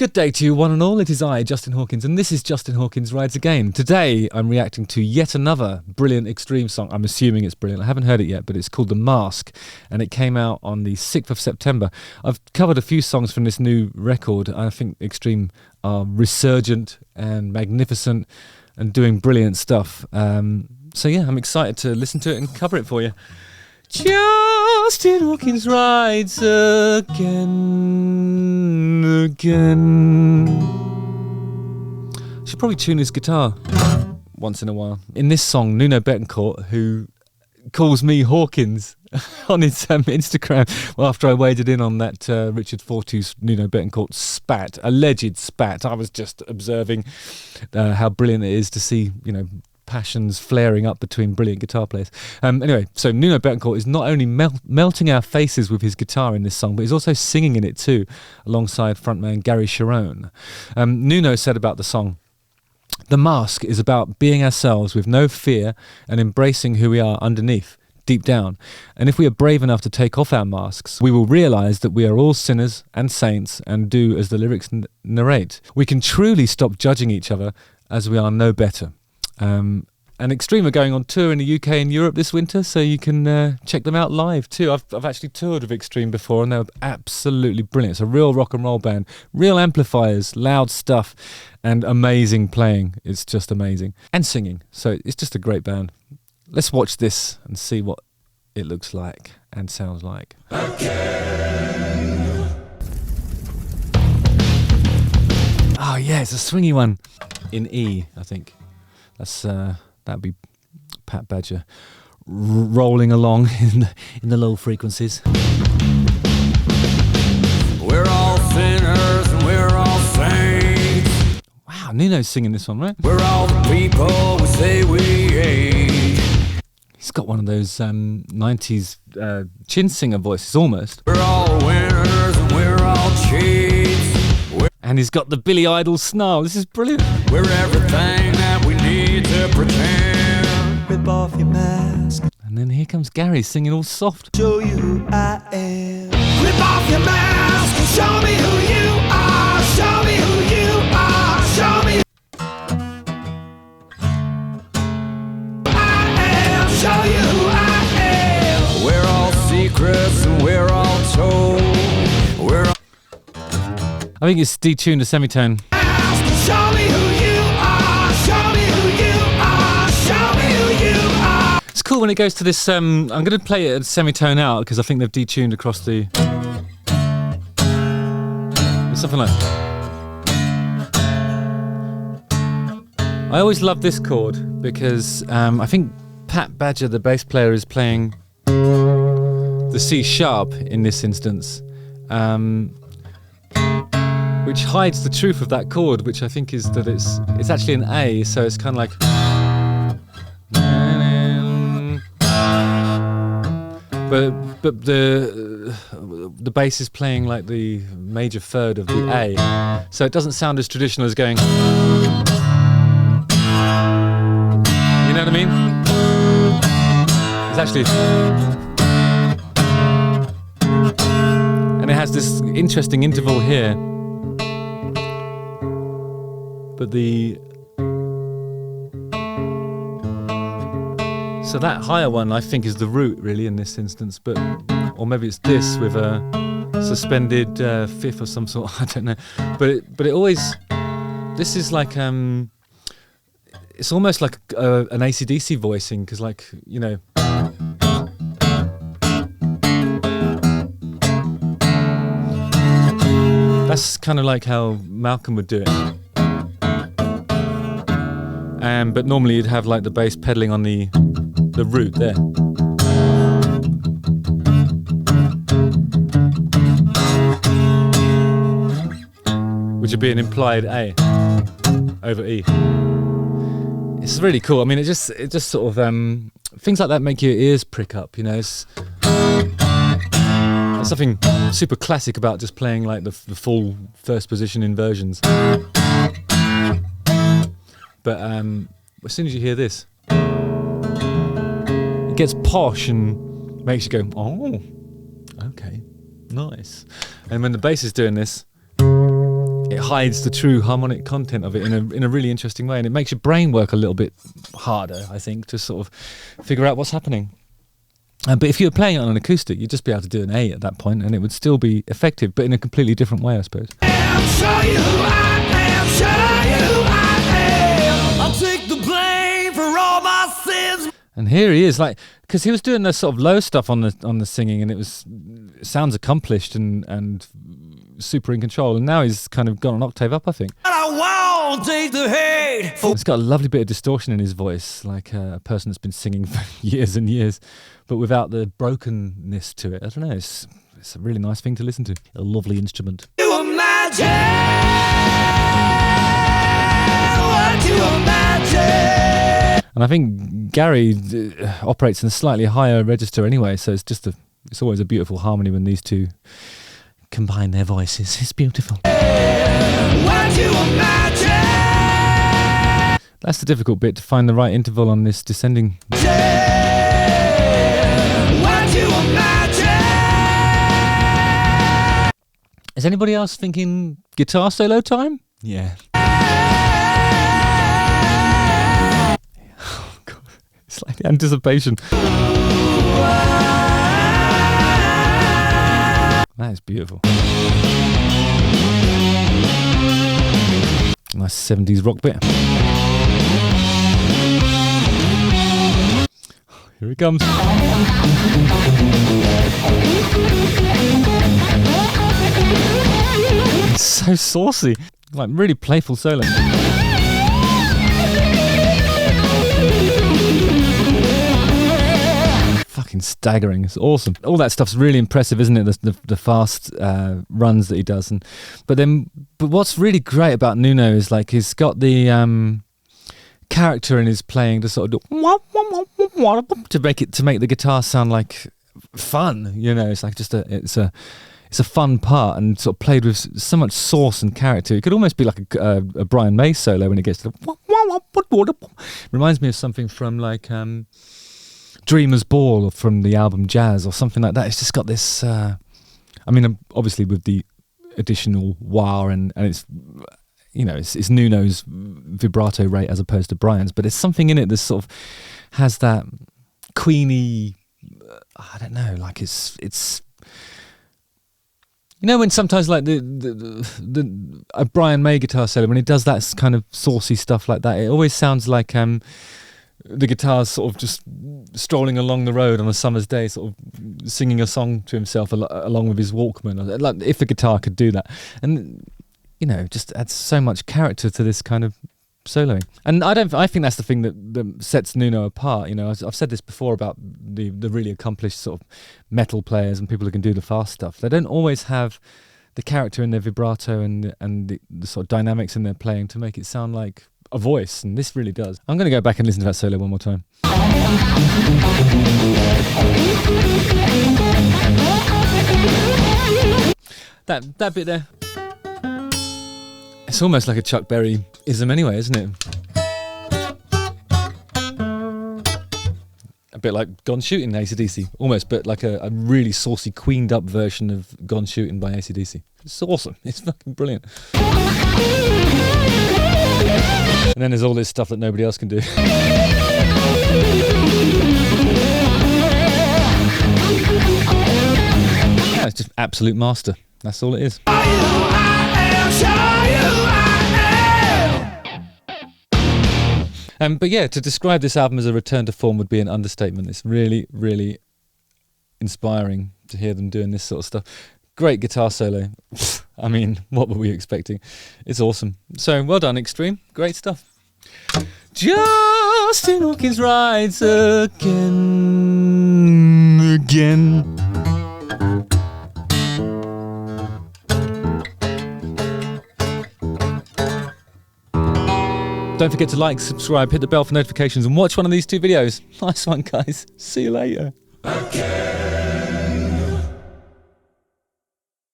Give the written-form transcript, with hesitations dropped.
Good day to you, one and all. It is I, Justin Hawkins, and this is Justin Hawkins Rides Again. Today, I'm reacting to yet another brilliant extreme song. I'm assuming it's brilliant. I haven't heard it yet, but it's called The Mask, and it came out on the 6th of September. I've covered a few songs from this new record. I think extreme are resurgent and magnificent and doing brilliant stuff. So yeah, I'm excited to listen to it and cover it for you. Justin Hawkins rides again. Should probably tune his guitar once in a while. In this song, Nuno Bettencourt, who calls me Hawkins on his Instagram, well, after I waded in on that Richard Fortu's Nuno Bettencourt spat, alleged spat. I was just observing how brilliant it is to see, passions flaring up between brilliant guitar players. Anyway, so Nuno Bettencourt is not only melting our faces with his guitar in this song, but he's also singing in it too, alongside frontman Gary Cherone. Nuno said about the song, "The Mask is about being ourselves with no fear and embracing who we are underneath, deep down. And if we are brave enough to take off our masks, we will realise that we are all sinners and saints and do as the lyrics narrate. We can truly stop judging each other as we are no better." And Extreme are going on tour in the UK and Europe this winter, so you can check them out live too. I've actually toured with Extreme before, and they're absolutely brilliant. It's a real rock and roll band, real amplifiers, loud stuff, and amazing playing. It's just amazing. And singing, so it's just a great band. Let's watch this and see what it looks like and sounds like. Again. Oh yeah, it's a swingy one in E, I think. That'd be Pat Badger rolling along in the low frequencies. We're all sinners and we're all saints. Wow, Nuno's singing this one, right? We're all the people we say we ain't. He's got one of those 90s chin singer voices almost. We're all winners and we're all cheats. And he's got the Billy Idol snarl. This is brilliant. We're everything that we need to pretend. Rip off your mask. And then here comes Gary singing all soft. Show you who I am. Rip off your mask and show me who you are. Show me who you are. Show me who I am. Show you who I am. We're all secrets and we're all told. I think it's detuned to semitone. Show me who you are. Show me who you are. Show me who you are. It's cool when it goes to this. I'm going to play it at semitone out because I think they've detuned across the. It's something like. I always love this chord because I think Pat Badger, the bass player, is playing the C sharp in this instance. Which hides the truth of that chord, which I think is that it's actually an A, so it's kind of like. But the bass is playing like the major third of the A, so it doesn't sound as traditional as going. You know what I mean? It's actually. And it has this interesting interval here. But so that higher one I think is the root really in this instance, or maybe it's this with a suspended fifth of some sort. I don't know, but it always, this is like it's almost like an AC/DC voicing, because that's kind of like how Malcolm would do it. But normally you'd have like the bass pedaling on the root there. Which would be an implied A over E. It's really cool. I mean, it just sort of things like that make your ears prick up. There's something super classic about just playing like the full first position inversions. But as soon as you hear this, it gets posh and makes you go, oh, okay, nice. And when the bass is doing this, it hides the true harmonic content of it in a really interesting way, and it makes your brain work a little bit harder, I think, to sort of figure out what's happening. But if you were playing it on an acoustic, you'd just be able to do an A at that point, and it would still be effective, but in a completely different way, I suppose. I'll show you who I am, show you who I am. I'll take the blame for all my sins. And here he is, like, because he was doing the sort of low stuff on the singing, and it sounds accomplished and super in control. And now he's kind of gone an octave up, I think. And I won't take the hate. It's got a lovely bit of distortion in his voice, like a person that's been singing for years and years, but without the brokenness to it. I don't know. It's a really nice thing to listen to. A lovely instrument. You imagine what you imagine. And I think Gary operates in a slightly higher register anyway, so it's always a beautiful harmony when these two combine their voices. It's beautiful. What you imagine. That's the difficult bit, to find the right interval on this descending. What you imagine. Is anybody else thinking guitar solo time? Yeah. Oh God, it's like the anticipation. That is beautiful. Nice 70s rock bit. Here it comes. It's so saucy. Like really playful solo. Fucking staggering. It's awesome. All that stuff's really impressive, isn't it? The fast runs that he does. But what's really great about Nuno is like he's got the character in his playing to sort of do to make the guitar sound like fun. You know, it's like just it's a fun part and sort of played with so much sauce and character. It could almost be like a Brian May solo when it gets to the. Reminds me of something from like Dreamer's Ball or from the album Jazz or something like that. It's just got this. I mean, obviously with the additional wah and it's. You know, it's Nuno's vibrato rate as opposed to Brian's, but there's something in it that sort of has that queeny. I don't know, like it's. You know, when sometimes like a Brian May guitar solo, when he does that kind of saucy stuff like that, it always sounds like the guitar's sort of just strolling along the road on a summer's day, sort of singing a song to himself along with his Walkman. Like if a guitar could do that, and. You know, just adds so much character to this kind of soloing, and I think that's the thing that sets Nuno apart. You know, I've said this before about the really accomplished sort of metal players and people who can do the fast stuff. They don't always have the character in their vibrato and the sort of dynamics in their playing to make it sound like a voice, and this really does. I'm going to go back and listen to that solo one more time. That bit there. It's almost like a Chuck Berry-ism anyway, isn't it? A bit like Gone Shooting, AC/DC, almost, but like a really saucy, queened up version of Gone Shooting by AC/DC. It's awesome. It's fucking brilliant. And then there's all this stuff that nobody else can do. Yeah, it's just absolute master. That's all it is. But yeah, to describe this album as a return to form would be an understatement. It's really, really inspiring to hear them doing this sort of stuff. Great guitar solo. I mean, what were we expecting? It's awesome. So, well done, Extreme. Great stuff. Justin Hawkins rides again. Don't forget to like, subscribe, hit the bell for notifications, and watch one of these two videos. Nice one, guys. See you later. Okay.